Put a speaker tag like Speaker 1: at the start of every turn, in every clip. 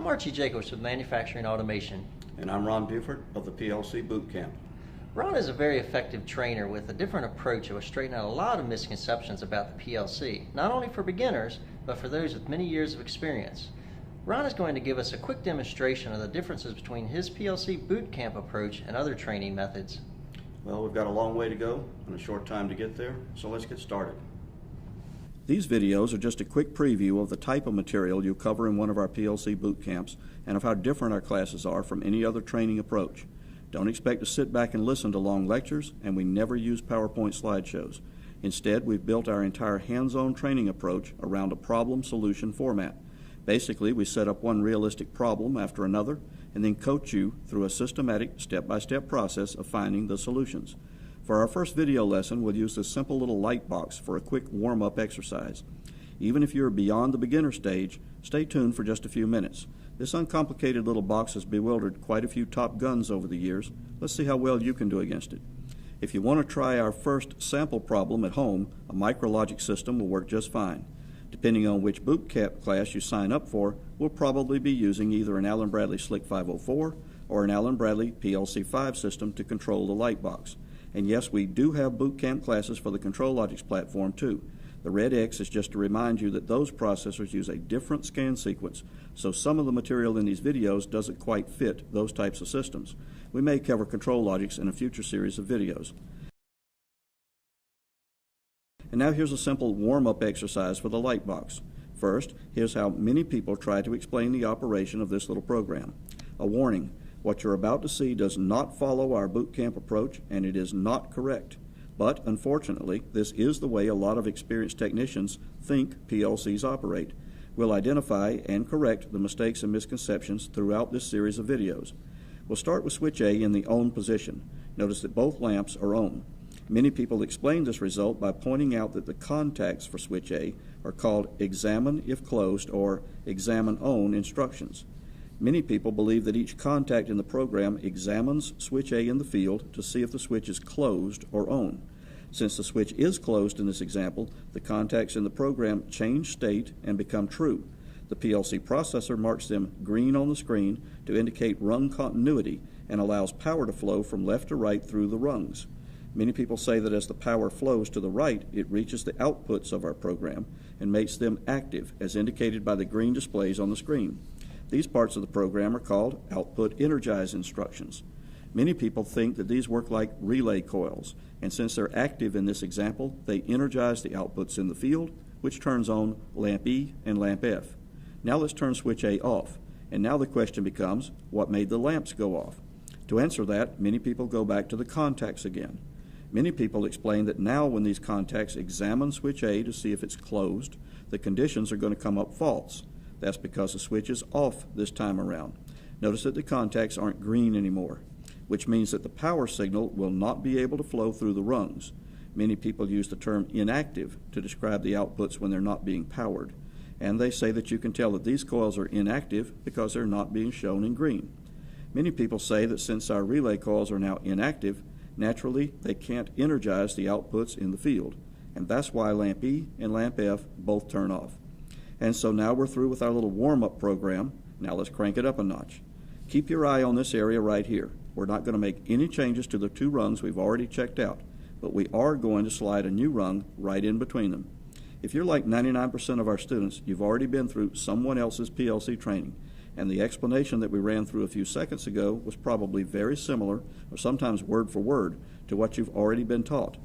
Speaker 1: I'm Archie Jacobs with Manufacturing Automation.
Speaker 2: And I'm Ron Buford of the PLC Boot Camp.
Speaker 1: Ron is a very effective trainer with a different approach that will straighten out a lot of misconceptions about the PLC, not only for beginners, but for those with many years of experience. Ron is going to give us a quick demonstration of the differences between his PLC boot camp approach and other training methods.
Speaker 2: Well, we've got a long way to go and a short time to get there, so let's get started.
Speaker 3: These videos are just a quick preview of the type of material you'll cover in one of our PLC boot camps and of how different our classes are from any other training approach. Don't expect to sit back and listen to long lectures, and we never use PowerPoint slideshows. Instead, we've built our entire hands-on training approach around a problem-solution format. Basically, we set up one realistic problem after another and then coach you through a systematic step-by-step process of finding the solutions. For our first video lesson, we'll use this simple little light box for a quick warm-up exercise. Even if you're beyond the beginner stage, stay tuned for just a few minutes. This uncomplicated little box has bewildered quite a few top guns over the years. Let's see how well you can do against it. If you want to try our first sample problem at home, a micrologic system will work just fine. Depending on which boot camp class you sign up for, we'll probably be using either an Allen Bradley SLC 504 or an Allen Bradley PLC 5 system to control the light box. And yes, we do have boot camp classes for the ControlLogix platform too. The red X is just to remind you that those processors use a different scan sequence, so some of the material in these videos doesn't quite fit those types of systems. We may cover ControlLogix in a future series of videos. And now here's a simple warm-up exercise for the light box. First, here's how many people try to explain the operation of this little program. A warning, what you're about to see does not follow our boot camp approach, and it is not correct. But unfortunately, this is the way a lot of experienced technicians think PLCs operate. We'll identify and correct the mistakes and misconceptions throughout this series of videos. We'll start with switch A in the on position. Notice that both lamps are on. Many people explain this result by pointing out that the contacts for switch A are called examine if closed or examine on instructions. Many people believe that each contact in the program examines switch A in the field to see if the switch is closed or on. Since the switch is closed in this example, the contacts in the program change state and become true. The PLC processor marks them green on the screen to indicate rung continuity and allows power to flow from left to right through the rungs. Many people say that as the power flows to the right, it reaches the outputs of our program and makes them active, as indicated by the green displays on the screen. These parts of the program are called output energize instructions. Many people think that these work like relay coils, and since they're active in this example, they energize the outputs in the field, which turns on lamp E and lamp F. Now let's turn switch A off, and now the question becomes, what made the lamps go off? To answer that, many people go back to the contacts again. Many people explain that now when these contacts examine switch A to see if it's closed, the conditions are going to come up false. That's because the switch is off this time around. Notice that the contacts aren't green anymore, which means that the power signal will not be able to flow through the rungs. Many people use the term inactive to describe the outputs when they're not being powered, and they say that you can tell that these coils are inactive because they're not being shown in green. Many people say that since our relay coils are now inactive, naturally they can't energize the outputs in the field, and that's why lamp E and lamp F both turn off. And so now we're through with our little warm-up program. Now let's crank it up a notch. Keep your eye on this area right here. We're not going to make any changes to the two rungs we've already checked out, but we are going to slide a new rung right in between them. If you're like 99% of our students, you've already been through someone else's PLC training, and the explanation that we ran through a few seconds ago was probably very similar, or sometimes word for word, to what you've already been taught.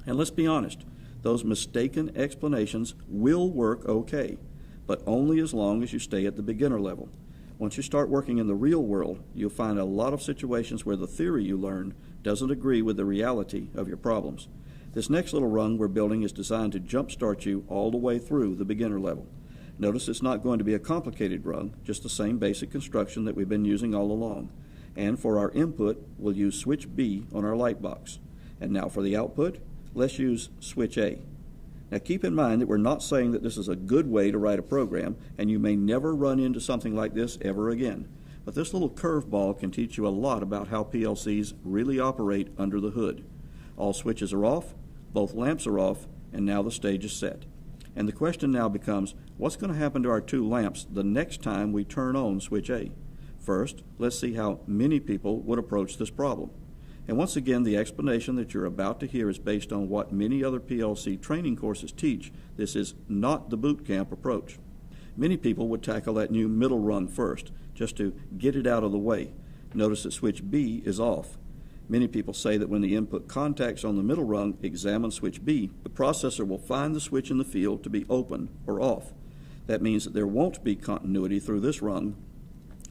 Speaker 3: And let's be honest, those mistaken explanations will work okay, but only as long as you stay at the beginner level. Once you start working in the real world, you'll find a lot of situations where the theory you learned doesn't agree with the reality of your problems. This next little rung we're building is designed to jumpstart you all the way through the beginner level. Notice it's not going to be a complicated rung, just the same basic construction that we've been using all along. And for our input, we'll use switch B on our light box. And now for the output, let's use switch A. Now keep in mind that we're not saying that this is a good way to write a program, and you may never run into something like this ever again. But this little curveball can teach you a lot about how PLCs really operate under the hood. All switches are off, both lamps are off, and now the stage is set. And the question now becomes, what's going to happen to our two lamps the next time we turn on switch A? First, let's see how many people would approach this problem. And once again, the explanation that you're about to hear is based on what many other PLC training courses teach. This is not the boot camp approach. Many people would tackle that new middle rung first, just to get it out of the way. Notice that switch B is off. Many people say that when the input contacts on the middle rung examine switch B, the processor will find the switch in the field to be open or off. That means that there won't be continuity through this rung,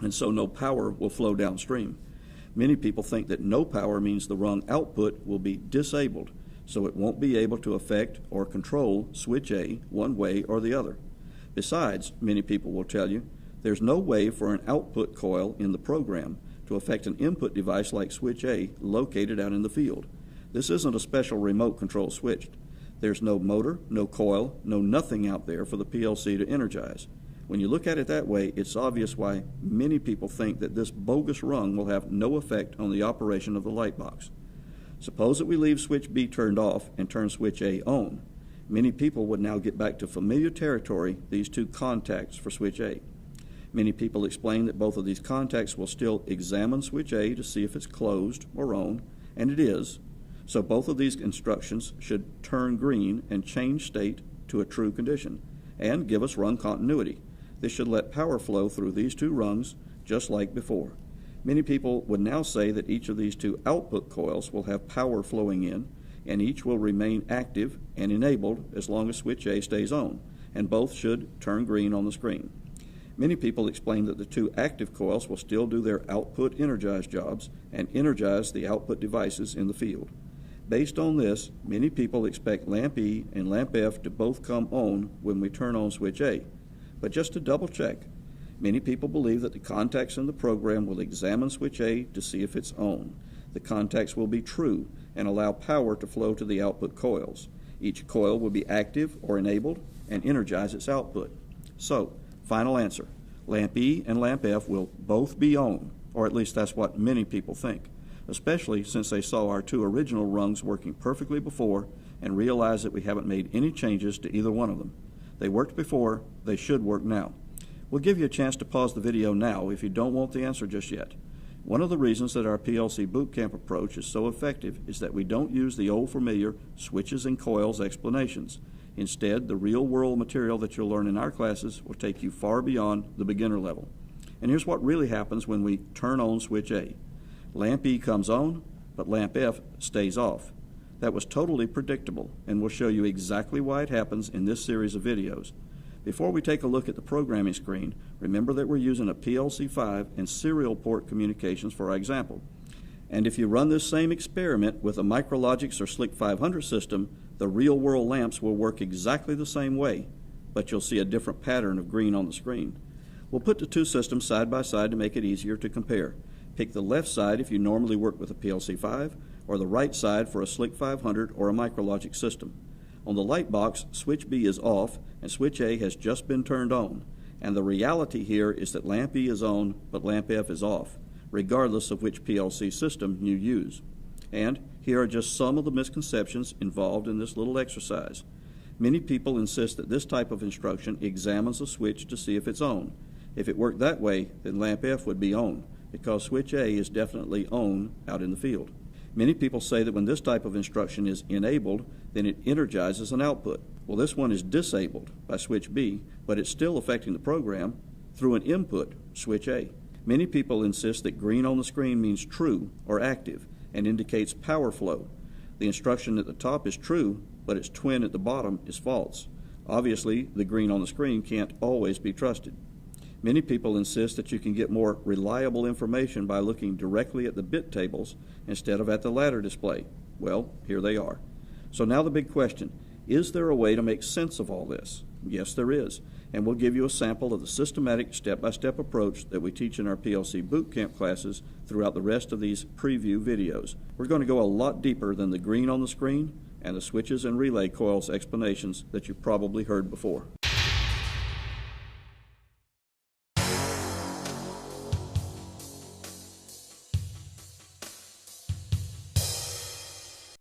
Speaker 3: and so no power will flow downstream. Many people think that no power means the rung output will be disabled, so it won't be able to affect or control switch A one way or the other. Besides, many people will tell you, there's no way for an output coil in the program to affect an input device like switch A located out in the field. This isn't a special remote control switch. There's no motor, no coil, no nothing out there for the PLC to energize. When you look at it that way, it's obvious why many people think that this bogus rung will have no effect on the operation of the light box. Suppose that we leave switch B turned off and turn switch A on. Many people would now get back to familiar territory, these two contacts for switch A. Many people explain that both of these contacts will still examine switch A to see if it's closed or on, and it is. So both of these instructions should turn green and change state to a true condition, and give us rung continuity. This should let power flow through these two rungs, just like before. Many people would now say that each of these two output coils will have power flowing in, and each will remain active and enabled as long as switch A stays on, and both should turn green on the screen. Many people explain that the two active coils will still do their output energize jobs and energize the output devices in the field. Based on this, many people expect lamp E and lamp F to both come on when we turn on switch A. But just to double check, many people believe that the contacts in the program will examine switch A to see if it's on. The contacts will be true and allow power to flow to the output coils. Each coil will be active or enabled and energize its output. So, final answer, lamp E and lamp F will both be on, or at least that's what many people think, especially since they saw our two original rungs working perfectly before and realize that we haven't made any changes to either one of them. They worked before, they should work now. We'll give you a chance to pause the video now if you don't want the answer just yet. One of the reasons that our PLC bootcamp approach is so effective is that we don't use the old familiar switches and coils explanations. Instead, the real-world material that you'll learn in our classes will take you far beyond the beginner level. And here's what really happens when we turn on switch A. Lamp E comes on, but lamp F stays off. That was totally predictable, and we'll show you exactly why it happens in this series of videos. Before we take a look at the programming screen, remember that we're using a PLC5 and serial port communications for our example. And if you run this same experiment with a Micrologix or SLC 500 system, the real-world lamps will work exactly the same way, but you'll see a different pattern of green on the screen. We'll put the two systems side by side to make it easier to compare. Pick the left side if you normally work with a PLC5, or the right side for a SLC 500 or a Micrologix system. On the light box, switch B is off and switch A has just been turned on, and the reality here is that lamp E is on but lamp F is off, regardless of which PLC system you use. And here are just some of the misconceptions involved in this little exercise. Many people insist that this type of instruction examines a switch to see if it's on. If it worked that way, then lamp F would be on, because switch A is definitely on out in the field. Many people say that when this type of instruction is enabled, then it energizes an output. Well, this one is disabled by switch B, but it's still affecting the program through an input, switch A. Many people insist that green on the screen means true or active and indicates power flow. The instruction at the top is true, but its twin at the bottom is false. Obviously, the green on the screen can't always be trusted. Many people insist that you can get more reliable information by looking directly at the bit tables instead of at the ladder display. Well, here they are. So now the big question, is there a way to make sense of all this? Yes, there is, and we'll give you a sample of the systematic step-by-step approach that we teach in our PLC bootcamp classes throughout the rest of these preview videos. We're going to go a lot deeper than the green on the screen and the switches and relay coils explanations that you've probably heard before.